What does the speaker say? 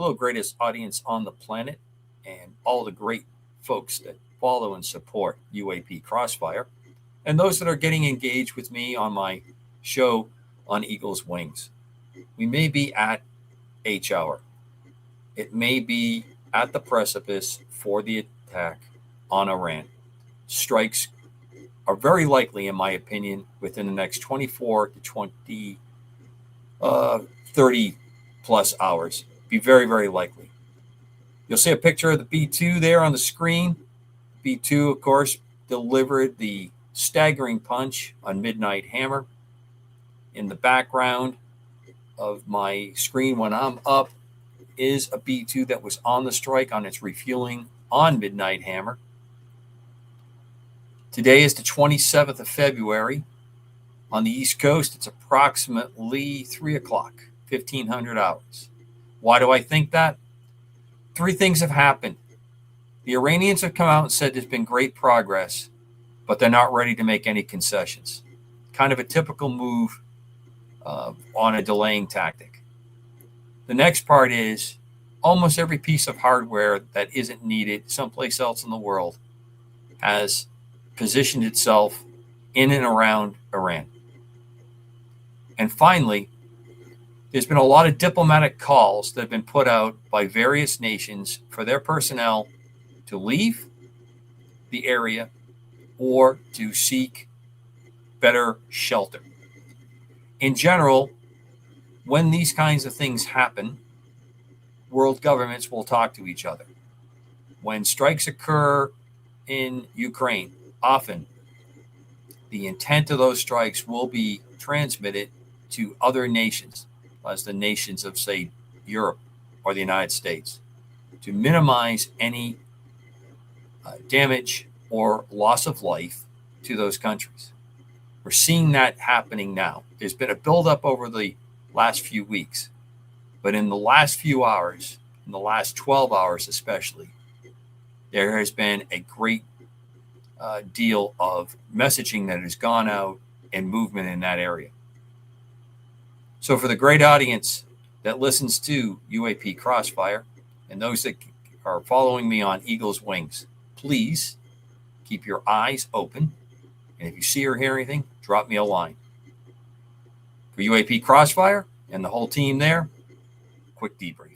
hello, greatest audience on the planet, and all the great folks that follow and support UAP Crossfire, and those that are getting engaged with me on my show on Eagle's Wings. We may be at H hour. It may be at the precipice for the attack on Iran. Strikes are very likely, in my opinion, within the next 24 to 30 plus hours. Be very, very likely. You'll see a picture of the B-2 there on the screen. B-2, of course, delivered the staggering punch on Midnight Hammer. In the background of my screen when I'm up is a B-2 that was on the strike on its refueling on Midnight Hammer. Today is the 27th of February. On the East Coast, it's approximately 3 o'clock, 1500 hours. Why do I think that? 3 things have happened. The Iranians have come out and said there's been great progress, but they're not ready to make any concessions. Kind of a typical move on a delaying tactic. The next part is almost every piece of hardware that isn't needed someplace else in the world has positioned itself in and around Iran. And finally, there's been a lot of diplomatic calls that have been put out by various nations for their personnel to leave the area or to seek better shelter. In general, when these kinds of things happen, world governments will talk to each other. When strikes occur in Ukraine, often the intent of those strikes will be transmitted to other nations, as the nations of, say, Europe or the United States, to minimize any damage or loss of life to those countries. We're seeing that happening now. There's been a buildup over the last few weeks, but in the last few hours, in the last 12 hours especially, there has been a great deal of messaging that has gone out and movement in that area. So for the great audience that listens to UAP Crossfire and those that are following me on Eagle's Wings, please keep your eyes open. And if you see or hear anything, drop me a line. For UAP Crossfire and the whole team there, quick debrief.